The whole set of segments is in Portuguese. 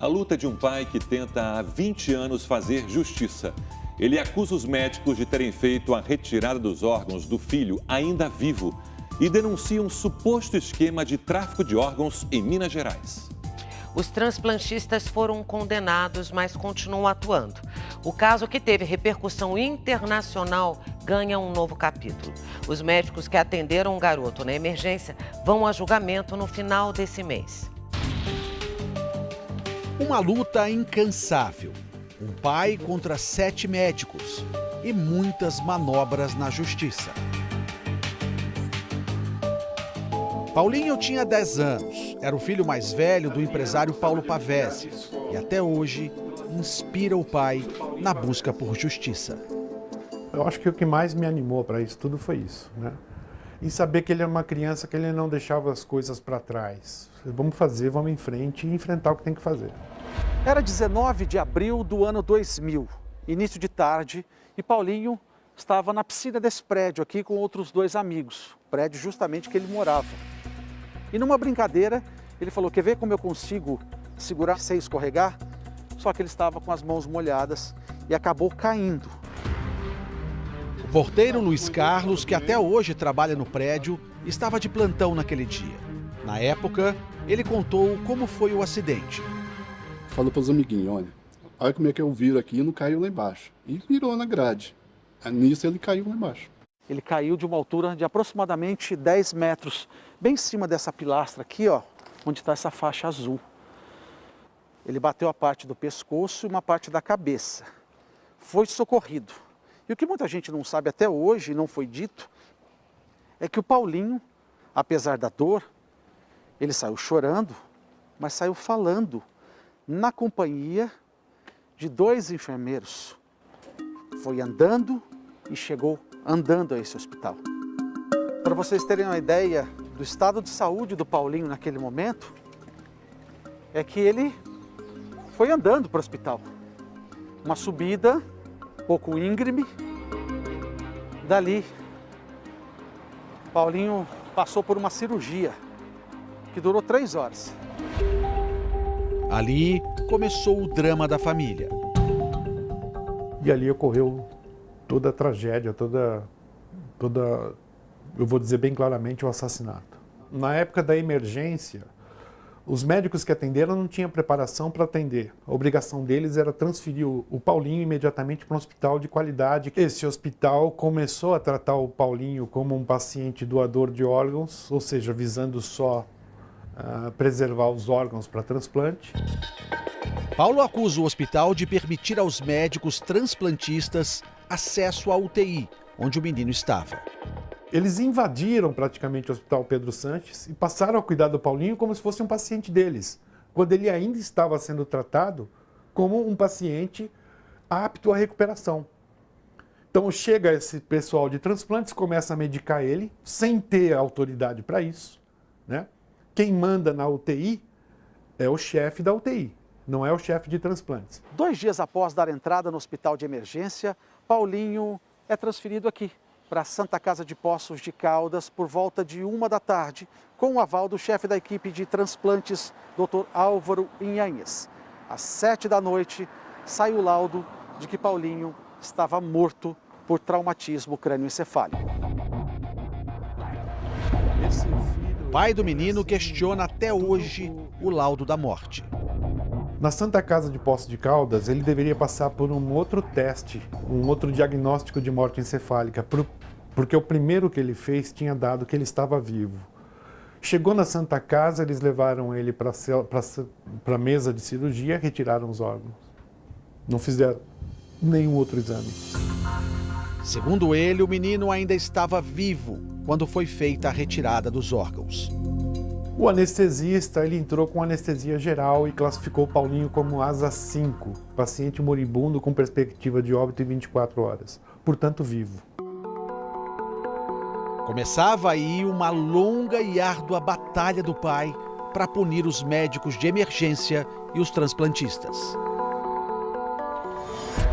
A luta de um pai que tenta há 20 anos fazer justiça. Ele acusa os médicos de terem feito a retirada dos órgãos do filho ainda vivo e denuncia um suposto esquema de tráfico de órgãos em Minas Gerais. Os transplantistas foram condenados, mas continuam atuando. O caso, que teve repercussão internacional, ganha um novo capítulo. Os médicos que atenderam um garoto na emergência vão a julgamento no final desse mês. Uma luta incansável. Um pai contra 7 médicos e muitas manobras na justiça. Paulinho tinha 10 anos, era o filho mais velho do empresário Paulo Pavese e até hoje inspira o pai na busca por justiça. Eu acho que o que mais me animou para isso tudo foi isso, né? E saber que ele era uma criança, que ele não deixava as coisas para trás. Vamos fazer, vamos em frente e enfrentar o que tem que fazer. Era 19 de abril do ano 2000, início de tarde, e Paulinho estava na piscina desse prédio aqui com outros 2 amigos, prédio justamente que ele morava. E numa brincadeira, ele falou: quer ver como eu consigo segurar sem escorregar? Só que ele estava com as mãos molhadas e acabou caindo. O porteiro Luiz Carlos, que até hoje trabalha no prédio, estava de plantão naquele dia. Na época, ele contou como foi o acidente. Falou para os amiguinhos: olha como é que eu viro aqui e não caiu lá embaixo. E virou na grade. Nisso ele caiu lá embaixo. Ele caiu de uma altura de aproximadamente 10 metros, bem em cima dessa pilastra aqui, ó, onde está essa faixa azul. Ele bateu a parte do pescoço e uma parte da cabeça. Foi socorrido. E o que muita gente não sabe até hoje, não foi dito, é que o Paulinho, apesar da dor, ele saiu chorando, mas saiu falando, na companhia de 2 enfermeiros. Foi andando e chegou andando a esse hospital. Para vocês terem uma ideia do estado de saúde do Paulinho naquele momento, é que ele foi andando para o hospital. Uma subida um pouco íngreme. Dali, Paulinho passou por uma cirurgia que durou 3 horas. Ali começou o drama da família. E ali ocorreu toda a tragédia, toda, eu vou dizer bem claramente, o assassinato. Na época da emergência, os médicos que atenderam não tinham preparação para atender. A obrigação deles era transferir o Paulinho imediatamente para um hospital de qualidade. Esse hospital começou a tratar o Paulinho como um paciente doador de órgãos, ou seja, visando só preservar os órgãos para transplante. Paulo acusa o hospital de permitir aos médicos transplantistas acesso à UTI, onde o menino estava. Eles invadiram praticamente o Hospital Pedro Sanches e passaram a cuidar do Paulinho como se fosse um paciente deles, quando ele ainda estava sendo tratado como um paciente apto à recuperação. Então chega esse pessoal de transplantes, começa a medicar ele, sem ter autoridade para isso, né? Quem manda na UTI é o chefe da UTI, não é o chefe de transplantes. 2 dias após dar entrada no hospital de emergência, Paulinho é transferido aqui, para a Santa Casa de Poços de Caldas, por volta de 1 da tarde, com o aval do chefe da equipe de transplantes, Dr. Álvaro Inhanhes. Às 7 da noite, sai o laudo de que Paulinho estava morto por traumatismo crânioencefálico. O pai do menino questiona até hoje o laudo da morte. Na Santa Casa de Poços de Caldas, ele deveria passar por um outro teste, um outro diagnóstico de morte encefálica, porque o primeiro que ele fez tinha dado que ele estava vivo. Chegou na Santa Casa, eles levaram ele para a mesa de cirurgia, retiraram os órgãos. Não fizeram nenhum outro exame. Segundo ele, o menino ainda estava vivo quando foi feita a retirada dos órgãos. O anestesista, ele entrou com anestesia geral e classificou o Paulinho como asa 5, paciente moribundo com perspectiva de óbito em 24 horas, portanto vivo. Começava aí uma longa e árdua batalha do pai para punir os médicos de emergência e os transplantistas.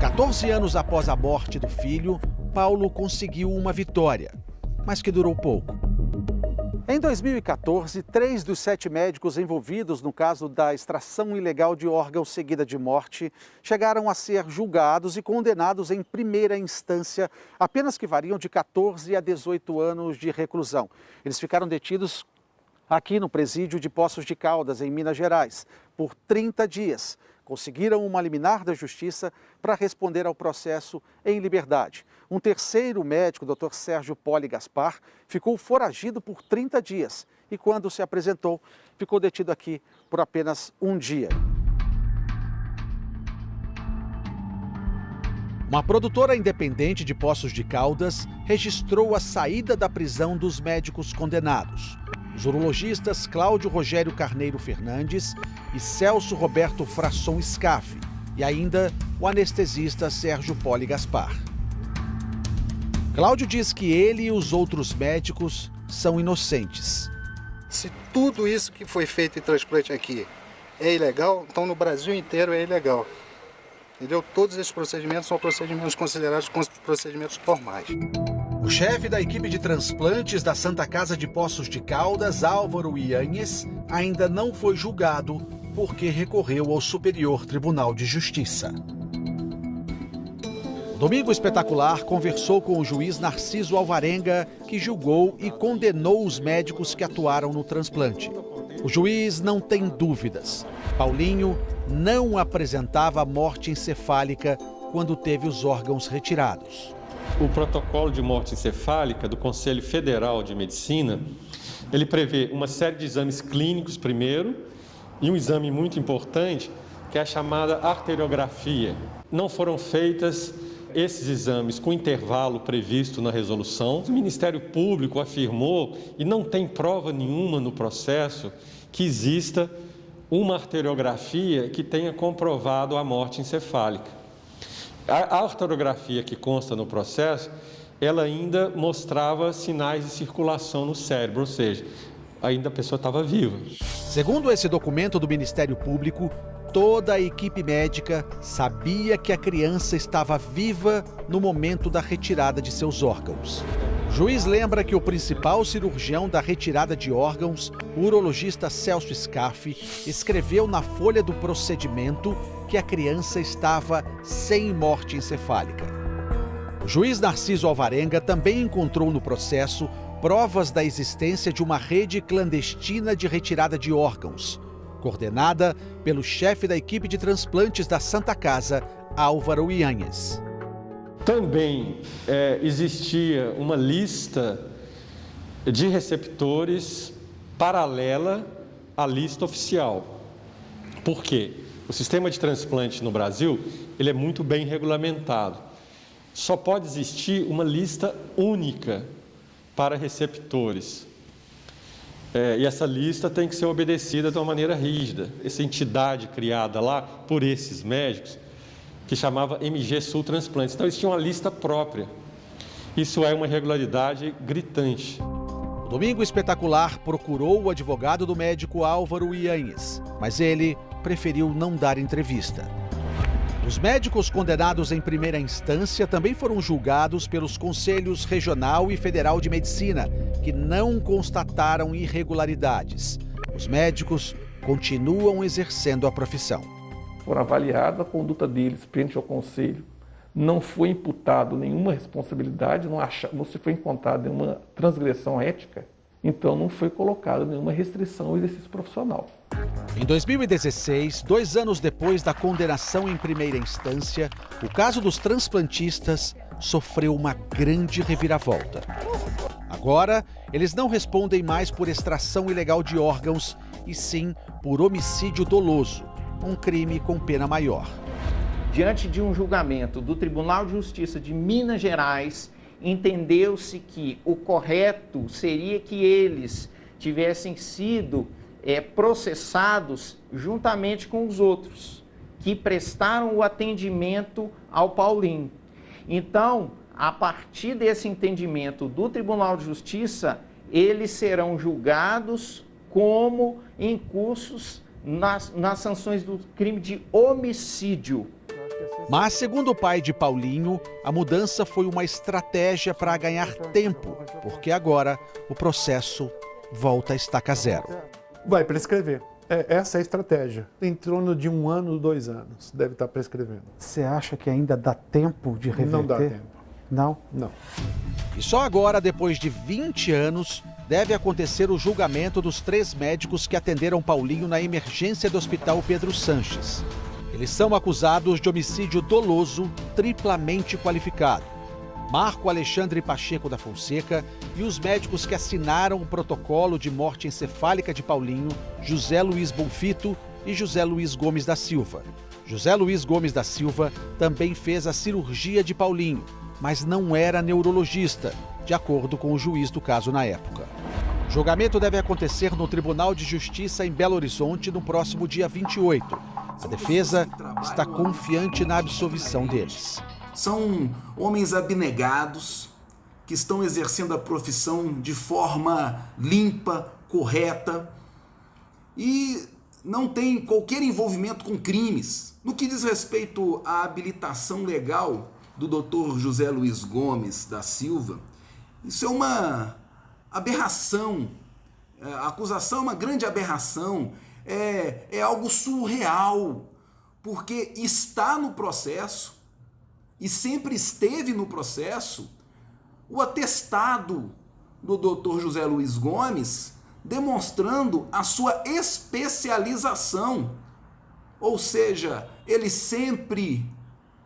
14 anos após a morte do filho, Paulo conseguiu uma vitória, mas que durou pouco. Em 2014, 3 dos 7 médicos envolvidos no caso da extração ilegal de órgãos seguida de morte chegaram a ser julgados e condenados em primeira instância, apenas que variam de 14 a 18 anos de reclusão. Eles ficaram detidos aqui no presídio de Poços de Caldas, em Minas Gerais, por 30 dias. Conseguiram uma liminar da justiça para responder ao processo em liberdade. Um terceiro médico, o Dr. Sérgio Poli Gaspar, ficou foragido por 30 dias e, quando se apresentou, ficou detido aqui por apenas um dia. Uma produtora independente de Poços de Caldas registrou a saída da prisão dos médicos condenados. Os urologistas Cláudio Rogério Carneiro Fernandes e Celso Roberto Frasson Scaff, e ainda o anestesista Sérgio Poli Gaspar. Cláudio diz que ele e os outros médicos são inocentes. Se tudo isso que foi feito em transplante aqui é ilegal, então no Brasil inteiro é ilegal. Entendeu? Todos esses procedimentos são procedimentos considerados procedimentos normais. O chefe da equipe de transplantes da Santa Casa de Poços de Caldas, Álvaro Ianhes, ainda não foi julgado porque recorreu ao Superior Tribunal de Justiça. O Domingo Espetacular conversou com o juiz Narciso Alvarenga, que julgou e condenou os médicos que atuaram no transplante. O juiz não tem dúvidas. Paulinho não apresentava morte encefálica quando teve os órgãos retirados. O protocolo de morte encefálica do Conselho Federal de Medicina, ele prevê uma série de exames clínicos primeiro e um exame muito importante, que é a chamada arteriografia. Não foram feitas esses exames com intervalo previsto na resolução. O Ministério Público afirmou, e não tem prova nenhuma no processo, que exista uma arteriografia que tenha comprovado a morte encefálica. A arteriografia que consta no processo, ela ainda mostrava sinais de circulação no cérebro, ou seja, ainda a pessoa estava viva. Segundo esse documento do Ministério Público, toda a equipe médica sabia que a criança estava viva no momento da retirada de seus órgãos. O juiz lembra que o principal cirurgião da retirada de órgãos, o urologista Celso Scaff, escreveu na folha do procedimento que a criança estava sem morte encefálica. O juiz Narciso Alvarenga também encontrou no processo provas da existência de uma rede clandestina de retirada de órgãos, coordenada pelo chefe da equipe de transplantes da Santa Casa, Álvaro Ianhes. Também existia uma lista de receptores paralela à lista oficial. Por quê? O sistema de transplante no Brasil, ele é muito bem regulamentado. Só pode existir uma lista única para receptores. E essa lista tem que ser obedecida de uma maneira rígida. Essa entidade criada lá por esses médicos, que chamava MG Sul Transplantes. Então, eles tinham uma lista própria. Isso é uma irregularidade gritante. O Domingo Espetacular procurou o advogado do médico Álvaro Ianhes, mas ele preferiu não dar entrevista. Os médicos condenados em primeira instância também foram julgados pelos Conselhos Regional e Federal de Medicina, que não constataram irregularidades. Os médicos continuam exercendo a profissão. Foram avaliados a conduta deles frente ao Conselho, não foi imputado nenhuma responsabilidade, não se foi encontrada nenhuma transgressão ética, então não foi colocada nenhuma restrição ao exercício profissional. Em 2016, 2 anos depois da condenação em primeira instância, o caso dos transplantistas sofreu uma grande reviravolta. Agora, eles não respondem mais por extração ilegal de órgãos, e sim por homicídio doloso, um crime com pena maior. Diante de um julgamento do Tribunal de Justiça de Minas Gerais, entendeu-se que o correto seria que eles tivessem sido processados juntamente com os outros, que prestaram o atendimento ao Paulinho. Então, a partir desse entendimento do Tribunal de Justiça, eles serão julgados como incursos nas sanções do crime de homicídio. Mas, segundo o pai de Paulinho, a mudança foi uma estratégia para ganhar tempo, porque agora o processo volta a estaca zero. Vai prescrever. Essa é a estratégia. Em torno de 1 ano, 2 anos, deve estar prescrevendo. Você acha que ainda dá tempo de reverter? Não dá tempo. Não? Não. E só agora, depois de 20 anos, deve acontecer o julgamento dos 3 médicos que atenderam Paulinho na emergência do Hospital Pedro Sanches. Eles são acusados de homicídio doloso triplamente qualificado. Marco Alexandre Pacheco da Fonseca e os médicos que assinaram o protocolo de morte encefálica de Paulinho, José Luiz Bonfito e José Luiz Gomes da Silva. José Luiz Gomes da Silva também fez a cirurgia de Paulinho, mas não era neurologista, de acordo com o juiz do caso na época. O julgamento deve acontecer no Tribunal de Justiça em Belo Horizonte no próximo dia 28. A defesa está confiante na absolvição deles. São homens abnegados que estão exercendo a profissão de forma limpa, correta e não tem qualquer envolvimento com crimes. No que diz respeito à habilitação legal do Dr. José Luiz Gomes da Silva, isso é uma aberração. A acusação é uma grande aberração, é algo surreal, porque está no processo e sempre esteve no processo o atestado do Dr. José Luiz Gomes demonstrando a sua especialização, ou seja, ele sempre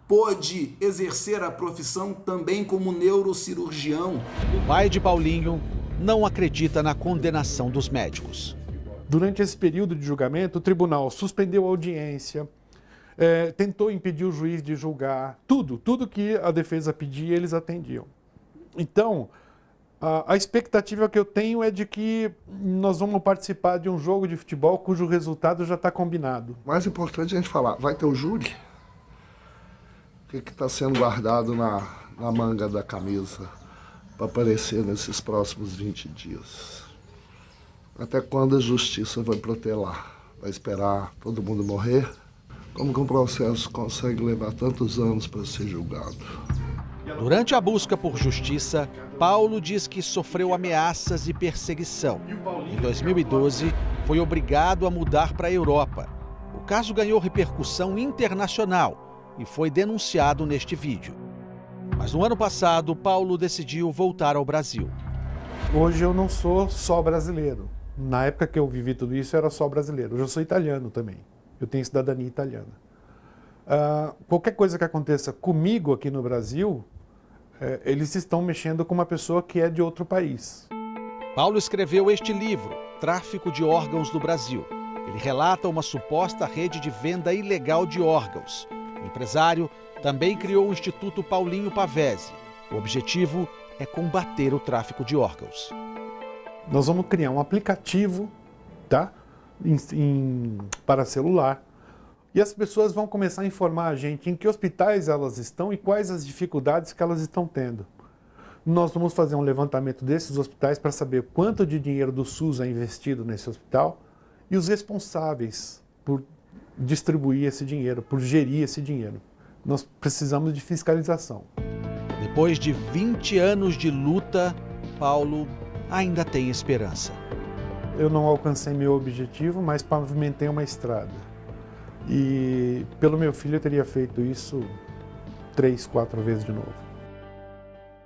pôde exercer a profissão também como neurocirurgião. O pai de Paulinho não acredita na condenação dos médicos. Durante esse período de julgamento, o tribunal suspendeu a audiência, tentou impedir o juiz de julgar, tudo que a defesa pedia, eles atendiam. Então, a expectativa que eu tenho é de que nós vamos participar de um jogo de futebol cujo resultado já está combinado. Mais importante é a gente falar, vai ter o júri? O que está sendo guardado na manga da camisa para aparecer nesses próximos 20 dias? Até quando a justiça vai protelar? Vai esperar todo mundo morrer? Como que um processo consegue levar tantos anos para ser julgado? Durante a busca por justiça, Paulo diz que sofreu ameaças e perseguição. Em 2012, foi obrigado a mudar para a Europa. O caso ganhou repercussão internacional e foi denunciado neste vídeo. Mas no ano passado, Paulo decidiu voltar ao Brasil. Hoje eu não sou só brasileiro. Na época que eu vivi tudo isso, eu era só brasileiro. Hoje eu sou italiano também. Eu tenho cidadania italiana. Qualquer coisa que aconteça comigo aqui no Brasil, eles estão mexendo com uma pessoa que é de outro país. Paulo escreveu este livro, Tráfico de Órgãos do Brasil. Ele relata uma suposta rede de venda ilegal de órgãos. O empresário também criou o Instituto Paulinho Pavese. O objetivo é combater o tráfico de órgãos. Nós vamos criar um aplicativo, tá? Para celular. E as pessoas vão começar a informar a gente em que hospitais elas estão e quais as dificuldades que elas estão tendo. Nós vamos fazer um levantamento desses hospitais para saber quanto de dinheiro do SUS é investido nesse hospital e os responsáveis por distribuir esse dinheiro, por gerir esse dinheiro. Nós precisamos de fiscalização. Depois de 20 anos de luta, Paulo ainda tem esperança. Eu não alcancei meu objetivo, mas pavimentei uma estrada. E pelo meu filho eu teria feito isso 3, 4 vezes de novo.